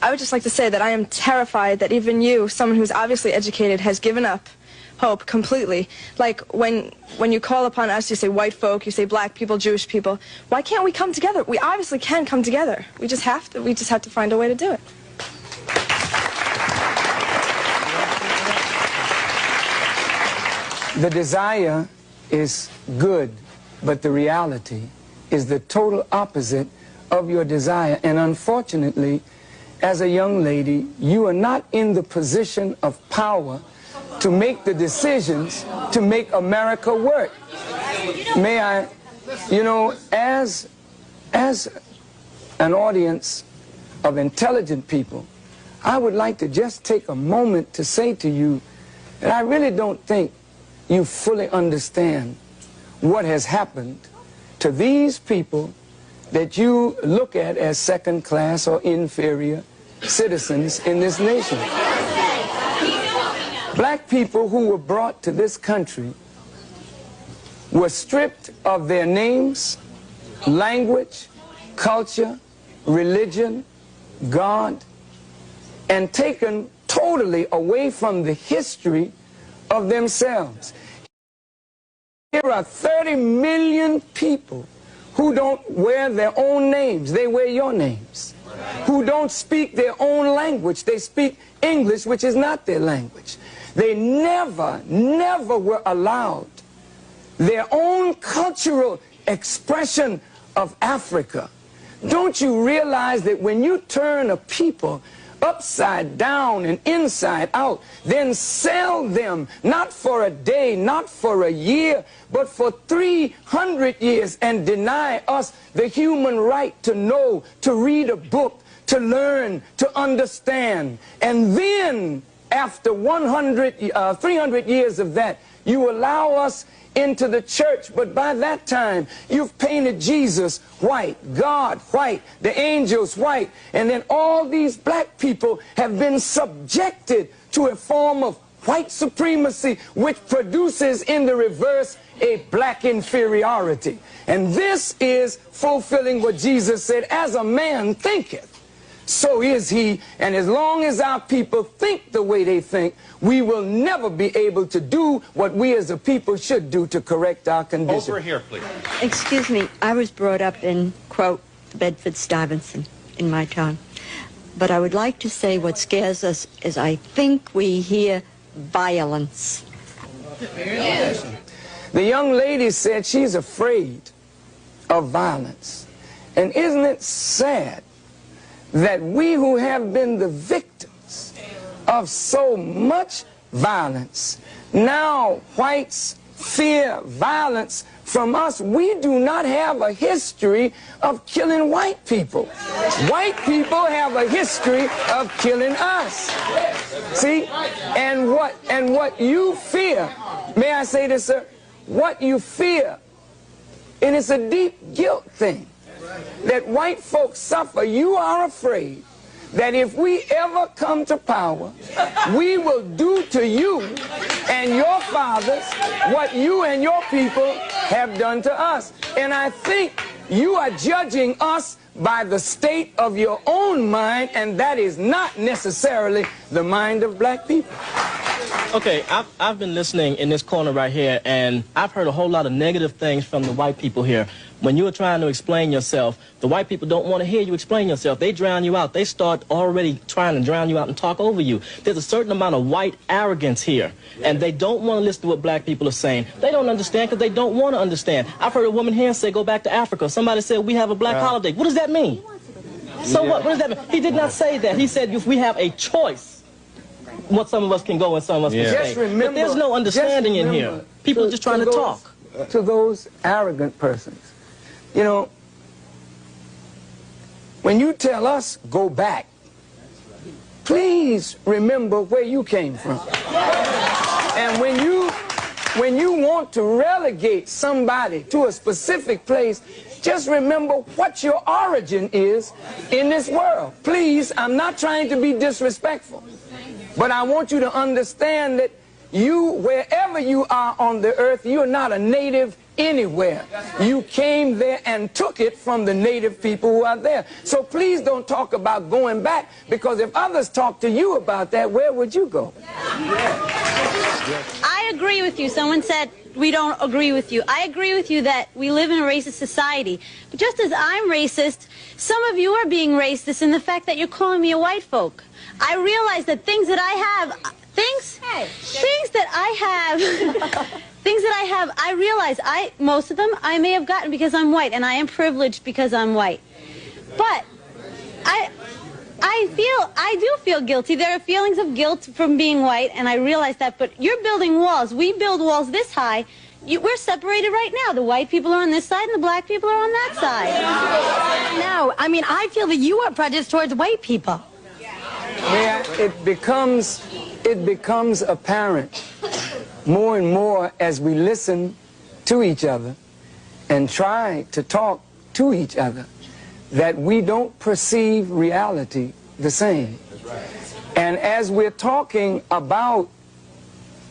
I would just like to say that I am terrified that even you, someone who's obviously educated, has given up hope completely. Like when you call upon us, you say white folk, you say black people, Jewish people. Why can't we come together? We obviously can come together. We just have to. We just have to find a way to do it. The desire is good, but the reality is the total opposite of your desire. And unfortunately, as a young lady, you are not in the position of power to make the decisions to make America work. May I, you know, as an audience of intelligent people, I would like to just take a moment to say to you that I really don't think you fully understand what has happened to these people that you look at as second class or inferior citizens in this nation. Black people who were brought to this country were stripped of their names, language, culture, religion, God, and taken totally away from the history of themselves. Here are 30 million people who don't wear their own names, they wear your names. Who don't speak their own language, they speak English, which is not their language. They never were allowed their own cultural expression of Africa. Don't you realize that when you turn a people upside down and inside out, then sell them not for a day, not for a year, but for 300 years, and deny us the human right to know, to read a book, to learn, to understand. And then after 300 years of that, you allow us into the church, but by that time you've painted Jesus white, God white, the angels white, and then all these black people have been subjected to a form of white supremacy, which produces in the reverse a black inferiority. And this is fulfilling what Jesus said, as a man thinketh, so is he. And as long as our people think the way they think, we will never be able to do what we as a people should do to correct our condition. Over here, please. Excuse me, I was brought up in, quote, Bedford-Stuyvesant in my time. But I would like to say what scares us is I think we hear violence. Yes. The young lady said she's afraid of violence. And isn't it sad that we who have been the victims of so much violence, now whites fear violence from us? We do not have a history of killing white people. White people have a history of killing us. See? And what you fear, may I say this, sir? What you fear, and it's a deep guilt thing, that white folks suffer. You are afraid that if we ever come to power, we will do to you and your fathers what you and your people have done to us. And I think you are judging us by the state of your own mind, and that is not necessarily the mind of black people. Okay, I've been listening in this corner right here, and I've heard a whole lot of negative things from the white people here. When you were trying to explain yourself, the white people don't want to hear you explain yourself. They drown you out. They start already trying to drown you out and talk over you. There's a certain amount of white arrogance here, and they don't want to listen to what black people are saying. They don't understand because they don't want to understand. I've heard a woman here say, go back to Africa. Somebody said, we have a black holiday. What does that mean? So what does that mean? He did not say that. He said, if we have a choice, what some of us can go and some of us can stay. But there's no understanding in here. People are just trying to talk. To those arrogant persons, you know, when you tell us go back, please remember where you came from. And when you want to relegate somebody to a specific place, just remember what your origin is in this world. Please, I'm not trying to be disrespectful, but I want you to understand that you, wherever you are on the earth, you're not a native anywhere. You came there and took it from the native people who are there. So please don't talk about going back, because if others talk to you about that, where would you go? I agree with you. Someone said we don't agree with you. I agree with you that we live in a racist society. But just as I'm racist, some of you are being racist in the fact that you're calling me a white folk. I realize that things that I have, things that I have, I realize most of them I may have gotten because I'm white, and I am privileged because I'm white. But I do feel guilty. There are feelings of guilt from being white, and I realize that. But you're building walls. We build walls this high. We're separated right now. The white people are on this side, and the black people are on that side. No, I mean, I feel that you are prejudiced towards white people. Yeah, it becomes apparent more and more as we listen to each other and try to talk to each other that we don't perceive reality the same. And as we're talking about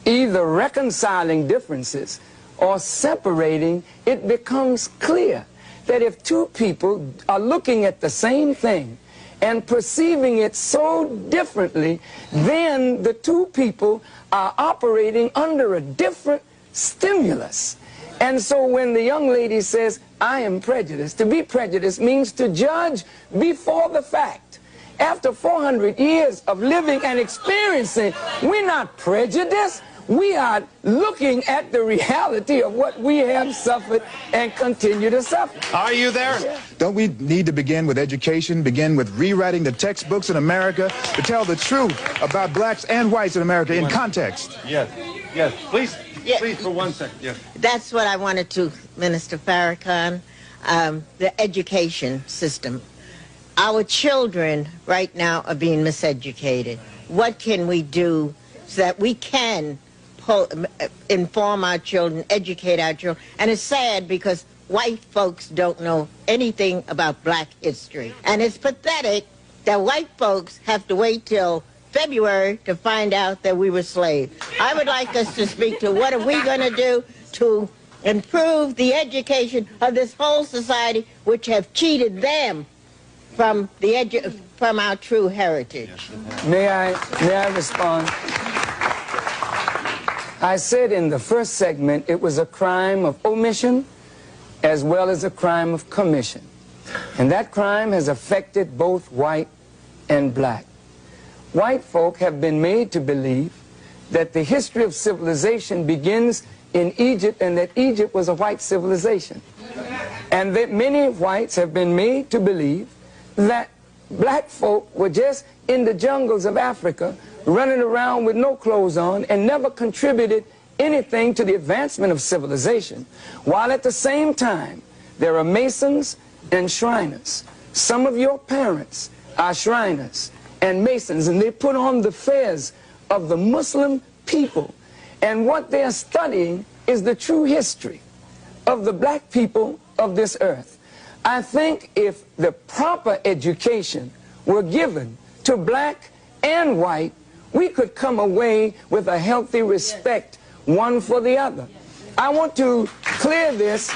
either reconciling differences or separating, it becomes clear that if two people are looking at the same thing and perceiving it so differently, then the two people are operating under a different stimulus. And so when the young lady says, I am prejudiced, to be prejudiced means to judge before the fact. After 400 years of living and experiencing, we're not prejudiced. We are looking at the reality of what we have suffered and continue to suffer. Are you there? Yeah. Don't we need to begin with education, begin with rewriting the textbooks in America to tell the truth about blacks and whites in America in context? Yes, yes, please. Yeah. Please, for 1 second, yes. That's what I wanted to, Minister Farrakhan, the education system. Our children right now are being miseducated. What can we do so that we can inform our children, educate our children? And it's sad because white folks don't know anything about black history. And it's pathetic that white folks have to wait till February to find out that we were slaves. I would like us to speak to what are we going to do to improve the education of this whole society, which have cheated them from our true heritage. May I respond? I said in the first segment it was a crime of omission as well as a crime of commission. And that crime has affected both white and black. White folk have been made to believe that the history of civilization begins in Egypt and that Egypt was a white civilization. And that many whites have been made to believe that black folk were just in the jungles of Africa running around with no clothes on and never contributed anything to the advancement of civilization, while at the same time there are Masons and Shriners. Some of your parents are Shriners and Masons, and they put on the fez of the Muslim people, and what they're studying is the true history of the black people of this earth. I think if the proper education were given to black and white, we could come away with a healthy respect one for the other. I want to clear this,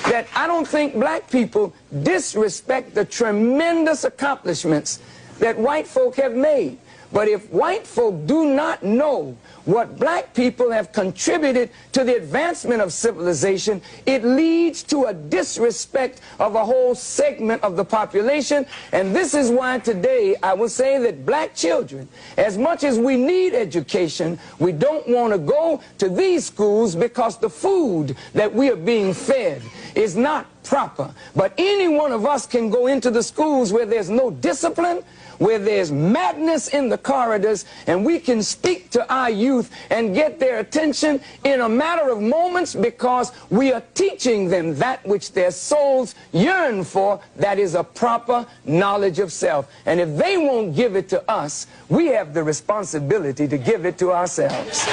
that I don't think black people disrespect the tremendous accomplishments that white folk have made. But if white folk do not know what black people have contributed to the advancement of civilization, it leads to a disrespect of a whole segment of the population. And this is why today I will say that black children, as much as we need education, we don't want to go to these schools because the food that we are being fed is not proper. But any one of us can go into the schools where there's no discipline, where there's madness in the corridors, and we can speak to our youth and get their attention in a matter of moments, because we are teaching them that which their souls yearn for, that is a proper knowledge of self. And if they won't give it to us, we have the responsibility to give it to ourselves.